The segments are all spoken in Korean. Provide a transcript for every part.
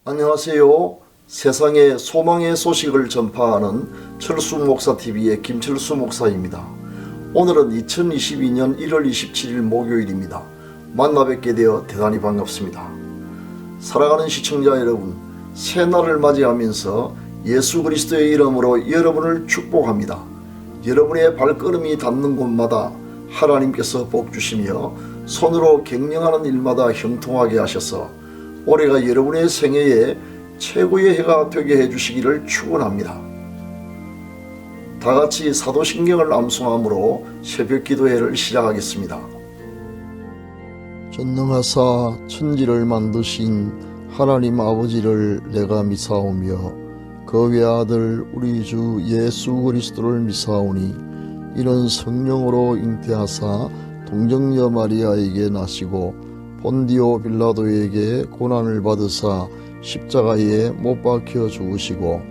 안녕하세요. 세상에 소망의 소식을 전파하는 철수 목사 TV의 김철수 목사입니다. 오늘은 2022년 1월 27일 목요일입니다. 만나 뵙게 되어 대단히 반갑습니다. 사랑하는 시청자 여러분, 새날을 맞이하면서 예수 그리스도의 이름으로 여러분을 축복합니다. 여러분의 발걸음이 닿는 곳마다 하나님께서 복 주시며 손으로 격려하는 일마다 형통하게 하셔서 올해가 여러분의 생애에 최고의 해가 되게 해주시기를 축원합니다. 다같이 사도신경을 암송함으로 새벽기도회를 시작하겠습니다. 전능하사 천지를 만드신 하나님 아버지를 내가 미사오며 그 외아들 우리 주 예수 그리스도를 미사오니 이는 성령으로 잉태하사 동정녀 마리아에게 나시고 본디오 빌라도에게 고난을 받으사 십자가에 못 박혀 죽으시고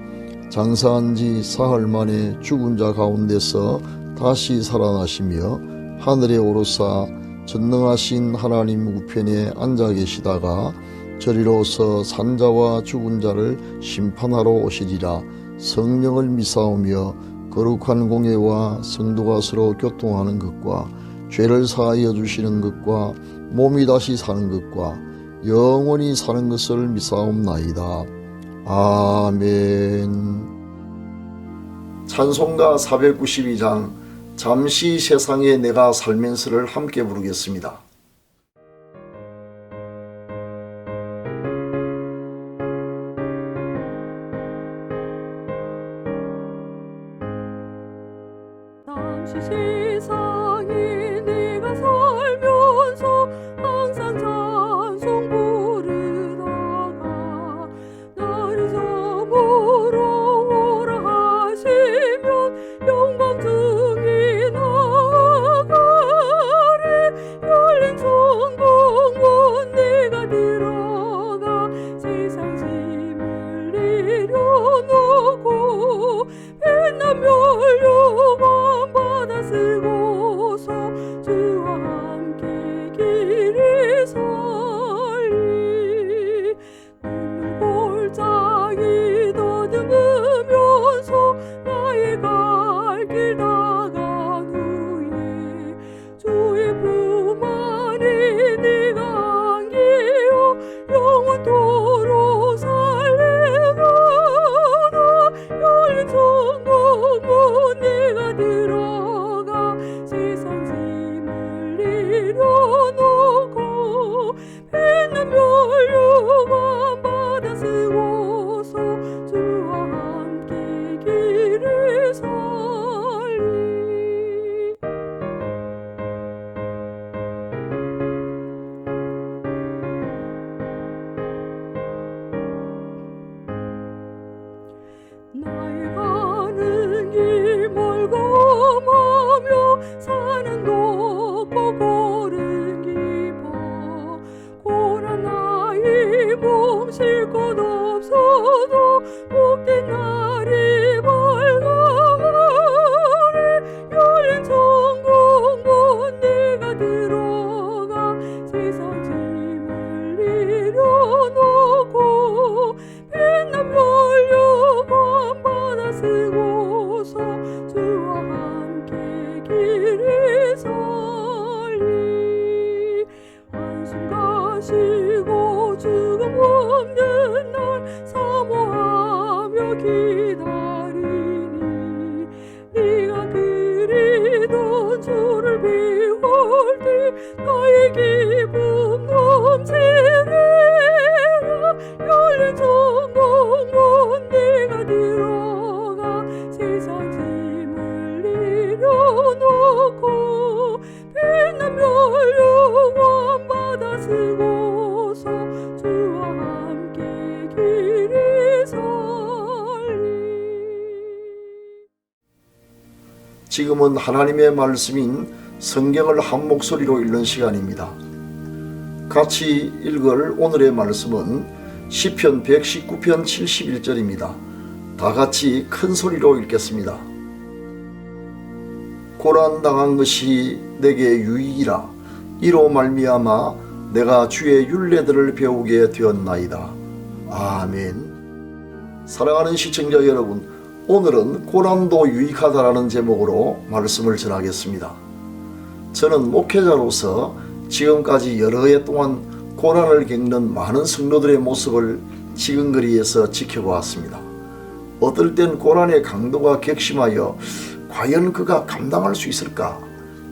장사한 지 사흘 만에 죽은 자 가운데서 다시 살아나시며 하늘에 오르사 전능하신 하나님 우편에 앉아 계시다가 저리로서 산자와 죽은 자를 심판하러 오시리라. 성령을 미사오며 거룩한 공예와 성도가 서로 교통하는 것과 죄를 사하여 주시는 것과 몸이 다시 사는 것과 영원히 사는 것을 미사옵나이다. 아멘. 찬송가 492장 잠시 세상에 내가 살면서를 함께 부르겠습니다. 잠시 세상에 내가 살면서 항상 찬송 부르다가 나를 저물어 오라 하시면 영광 중에 나가리 열린 성공문 내가 들어가 세상 짐을 내려놓고 빛난 멸류관 받아 쓰고서 주와 함께 길을 살리 눈물 골짜기 더듬으면서 나의 갈 길 나간 후에 주의 품 안에 내가 안기어 영원토록 살래가다 열린 성공문 내가 들어가 세상 짐을 내려놓고 빛난 멸류관 받아 쓰고서 주와 함께 길을 살리 나의 가는 길 멀고 험하며 사는 높고 고른 깊어 고난 나의 몸 쉴 곳 없어도 복된 날이 밝아오리 열린 성공문 내가 들어가 세상 짐을 내려놓고 빛난 멸류관 받아 쓰고서 주와 함께 길을 살리 한숨 가시고 죽음 없는 날 사모하며 기다리니 네가 그리던 주를 비울 때 나의 기쁨 넘치리라 열린 성공문 내가 들어가 세상 짐을 내려놓고 빛난 멸류관 받아 쓰고서 주와 함께 길을 살리. 지금은 하나님의 말씀인 성경을 한 목소리로 읽는 시간입니다. 같이 읽을 오늘의 말씀은 시편 119편 71절입니다. 다 같이 큰 소리로 읽겠습니다. 고난당한 것이 내게 유익이라. 이로 말미암아 내가 주의 율례들을 배우게 되었나이다. 아멘. 사랑하는 시청자 여러분, 오늘은 고난도 유익하다라는 제목으로 말씀을 전하겠습니다. 저는 목회자로서 지금까지 여러 해 동안 고난을 겪는 많은 성도들의 모습을 지근거리에서 지켜보았습니다. 어떨 땐 고난의 강도가 격심하여 과연 그가 감당할 수 있을까,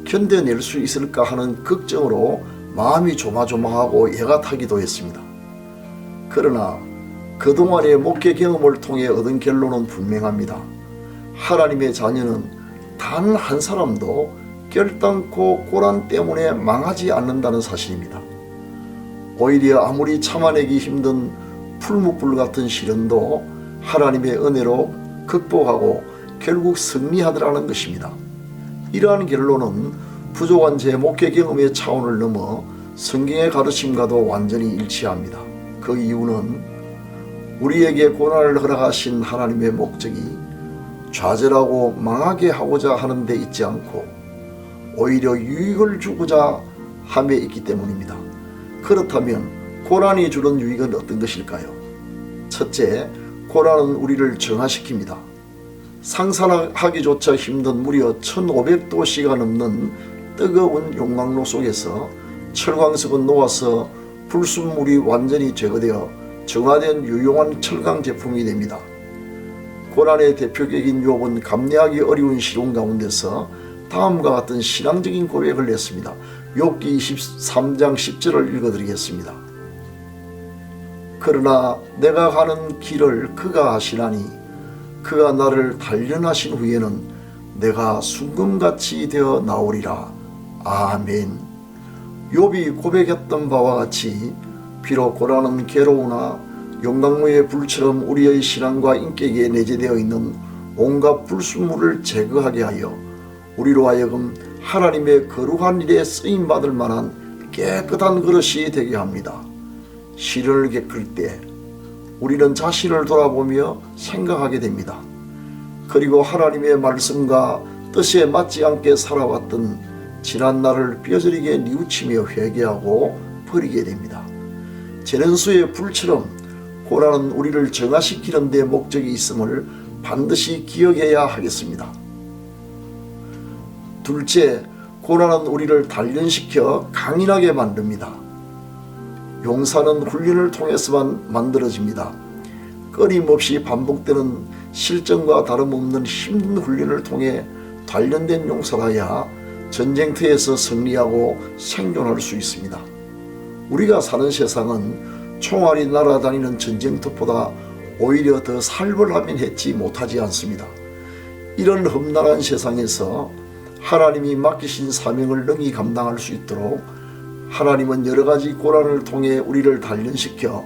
견뎌낼 수 있을까 하는 걱정으로 마음이 조마조마하고 애가 타기도 했습니다. 그러나 그동안의 목회 경험을 통해 얻은 결론은 분명합니다. 하나님의 자녀는 단 한 사람도 결단코 고난 때문에 망하지 않는다는 사실입니다. 오히려 아무리 참아내기 힘든 풀무불 같은 시련도 하나님의 은혜로 극복하고 결국 승리하더라는 것입니다. 이러한 결론은 부족한 제 목회 경험의 차원을 넘어 성경의 가르침과도 완전히 일치합니다. 그 이유는 우리에게 고난을 허락하신 하나님의 목적이 좌절하고 망하게 하고자 하는 데 있지 않고 오히려 유익을 주고자 함에 있기 때문입니다. 그렇다면 고난이 주는 유익은 어떤 것일까요? 첫째, 고난은 우리를 정화시킵니다. 상상하기조차 힘든 무려 1500도씨가 넘는 뜨거운 용광로 속에서 철광석은 녹아서 불순물이 완전히 제거되어 정화된 유용한 철강 제품이 됩니다. 고난의 대표격인 욥은 감내하기 어려운 시련 가운데서 다음과 같은 신앙적인 고백을 했습니다. 욥기 23장 10절을 읽어드리겠습니다. 그러나 내가 가는 길을 그가 아시나니 그가 나를 단련하신 후에는 내가 순금같이 되어 나오리라. 아멘. 욥이 고백했던 바와 같이 비록 고난은 괴로우나 용광로의 불처럼 우리의 신앙과 인격에 내재되어 있는 온갖 불순물을 제거하게 하여 우리로 하여금 하나님의 거룩한 일에 쓰임받을 만한 깨끗한 그릇이 되게 합니다. 시련을 겪을 때 우리는 자신을 돌아보며 생각하게 됩니다. 그리고 하나님의 말씀과 뜻에 맞지 않게 살아왔던 지난 날을 뼈저리게 뉘우치며 회개하고 버리게 됩니다. 제련수의 불처럼 고난은 우리를 정화시키는 데 목적이 있음을 반드시 기억해야 하겠습니다. 둘째, 고난은 우리를 단련시켜 강인하게 만듭니다. 용사는 훈련을 통해서만 만들어집니다. 끊임없이 반복되는 실전과 다름없는 힘든 훈련을 통해 단련된 용사라야 전쟁터에서 승리하고 생존할 수 있습니다. 우리가 사는 세상은 총알이 날아다니는 전쟁터보다 오히려 더 살벌하면 했지 못하지 않습니다. 이런 험난한 세상에서 하나님이 맡기신 사명을 능히 감당할 수 있도록 하나님은 여러 가지 고난을 통해 우리를 단련시켜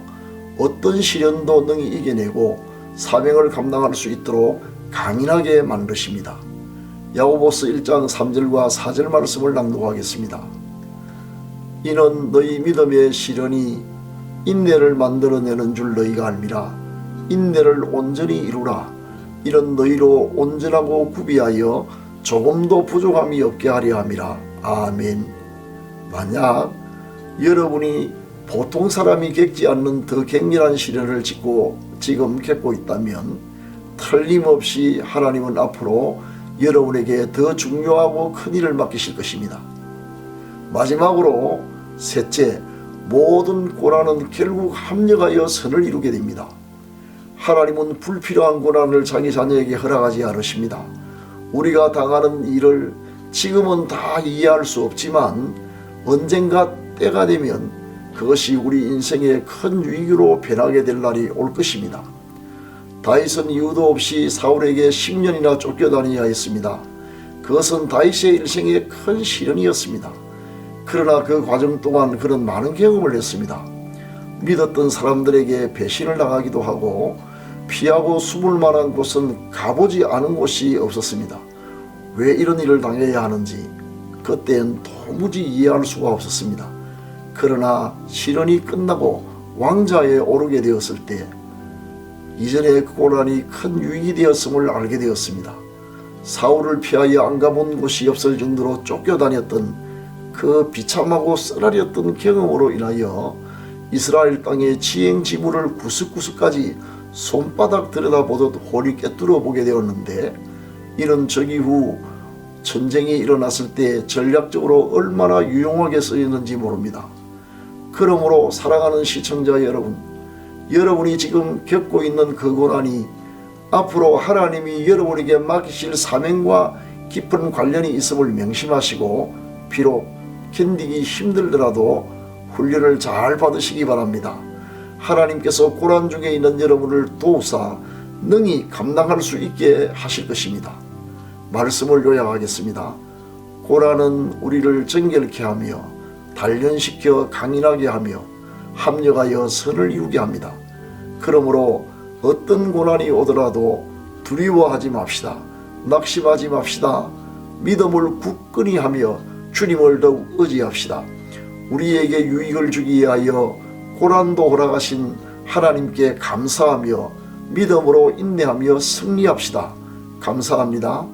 어떤 시련도 능히 이겨내고 사명을 감당할 수 있도록 강인하게 만드십니다. 야고보서 1장 3절과 4절 말씀을 낭독하겠습니다. 이는 너희 믿음의 시련이 인내를 만들어내는 줄 너희가 알미라. 인내를 온전히 이루라. 이런 너희로 온전하고 구비하여 조금도 부족함이 없게 하려 함이라. 아멘. 만약 여러분이 보통 사람이 겪지 않는 더 격렬한 시련을 지금 겪고 있다면 틀림없이 하나님은 앞으로 여러분에게 더 중요하고 큰 일을 맡기실 것입니다. 마지막으로 셋째, 모든 고난은 결국 합력하여 선을 이루게 됩니다. 하나님은 불필요한 고난을 자기 자녀에게 허락하지 않으십니다. 우리가 당하는 일을 지금은 다 이해할 수 없지만 언젠가 때가 되면 그것이 우리 인생의 큰 위기로 변하게 될 날이 올 것입니다. 다윗은 이유도 없이 사울에게 10년이나 쫓겨다니야 했습니다. 그것은 다윗의 일생의 큰 시련이었습니다. 그러나 그 과정 동안 그는 많은 경험을 했습니다. 믿었던 사람들에게 배신을 당하기도 하고 피하고 숨을 만한 곳은 가보지 않은 곳이 없었습니다. 왜 이런 일을 당해야 하는지 그때는 도무지 이해할 수가 없었습니다. 그러나 시련이 끝나고 왕좌에 오르게 되었을 때 이전의 고난이 큰 유익이 되었음을 알게 되었습니다. 사울을 피하여 안 가본 곳이 없을 정도로 쫓겨다녔던 그 비참하고 쓰라렸던 경험으로 인하여 이스라엘 땅의 지행 지물을 구석구석까지 손바닥 들여다보듯 홀히 꿰뚫어 보게 되었는데, 이는 저기 후 전쟁이 일어났을 때 전략적으로 얼마나 유용하게 쓰였는지 모릅니다. 그러므로 사랑하는 시청자 여러분, 여러분이 지금 겪고 있는 그 고난이 앞으로 하나님이 여러분에게 맡기실 사명과 깊은 관련이 있음을 명심하시고, 비록 견디기 힘들더라도 훈련을 잘 받으시기 바랍니다. 하나님께서 고난 중에 있는 여러분을 도우사 능히 감당할 수 있게 하실 것입니다. 말씀을 요약하겠습니다. 고난은 우리를 정결케 하며 단련시켜 강인하게 하며 합력하여 선을 이루게 합니다. 그러므로 어떤 고난이 오더라도 두려워하지 맙시다. 낙심하지 맙시다. 믿음을 굳건히 하며 주님을 더욱 의지합시다. 우리에게 유익을 주기 위하여 고난도 허락하신 하나님께 감사하며 믿음으로 인내하며 승리합시다. 감사합니다.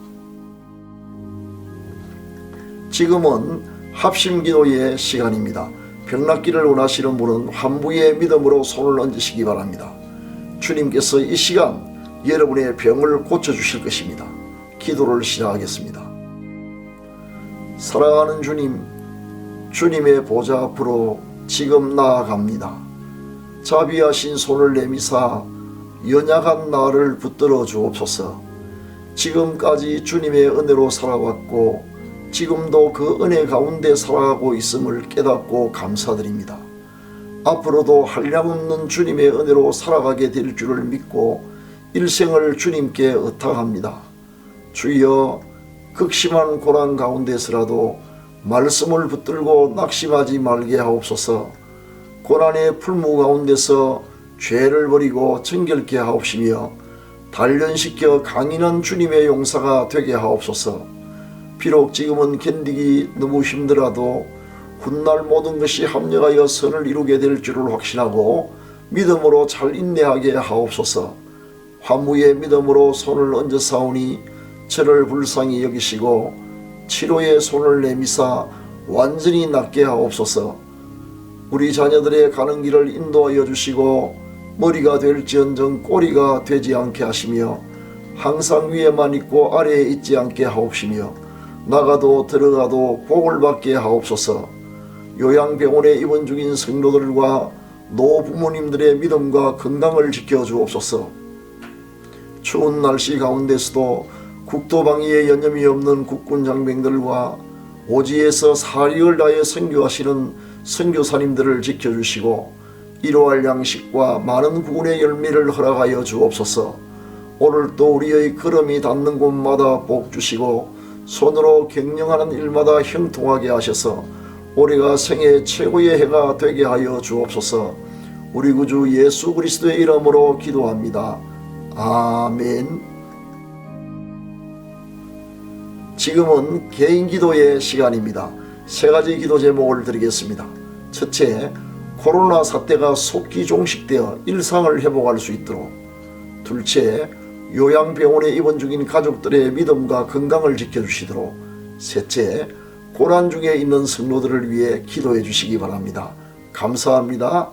지금은 합심기도의 시간입니다. 병낫기를 원하시는 분은 환부의 믿음으로 손을 얹으시기 바랍니다. 주님께서 이 시간 여러분의 병을 고쳐주실 것입니다. 기도를 시작하겠습니다. 사랑하는 주님, 주님의 보좌 앞으로 지금 나아갑니다. 자비하신 손을 내미사 연약한 나를 붙들어 주옵소서. 지금까지 주님의 은혜로 살아왔고 지금도 그 은혜 가운데 살아가고 있음을 깨닫고 감사드립니다. 앞으로도 한량없는 주님의 은혜로 살아가게 될 줄을 믿고 일생을 주님께 의탁합니다. 주여, 극심한 고난 가운데서라도 말씀을 붙들고 낙심하지 말게 하옵소서. 고난의 풀무 가운데서 죄를 버리고 정결케 하옵시며 단련시켜 강인한 주님의 용사가 되게 하옵소서. 비록 지금은 견디기 너무 힘들어도 훗날 모든 것이 합력하여 선을 이루게 될 줄을 확신하고 믿음으로 잘 인내하게 하옵소서. 환무의 믿음으로 손을 얹어사오니 저를 불쌍히 여기시고 치료의 손을 내미사 완전히 낫게 하옵소서. 우리 자녀들의 가는 길을 인도하여 주시고 머리가 될지언정 꼬리가 되지 않게 하시며 항상 위에만 있고 아래에 있지 않게 하옵시며 나가도 들어가도 복을 받게 하옵소서. 요양병원에 입원 중인 성도들과 노부모님들의 믿음과 건강을 지켜주옵소서. 추운 날씨 가운데서도 국토방위에 여념이 없는 국군 장병들과 오지에서 사력을 다해 선교하시는 선교사님들을 지켜주시고 일용할 양식과 많은 구원의 열매를 허락하여 주옵소서. 오늘도 우리의 걸음이 닿는 곳마다 복 주시고 손으로 경영하는 일마다 형통하게 하셔서 올해가 생애 최고의 해가 되게 하여 주옵소서. 우리 구주 예수 그리스도의 이름으로 기도합니다. 아멘. 지금은 개인기도의 시간입니다. 세 가지 기도 제목을 드리겠습니다. 첫째, 코로나 사태가 속히 종식되어 일상을 회복할 수 있도록. 둘째, 요양병원에 입원 중인 가족들의 믿음과 건강을 지켜주시도록. 셋째, 고난 중에 있는 성도들을 위해 기도해 주시기 바랍니다. 감사합니다.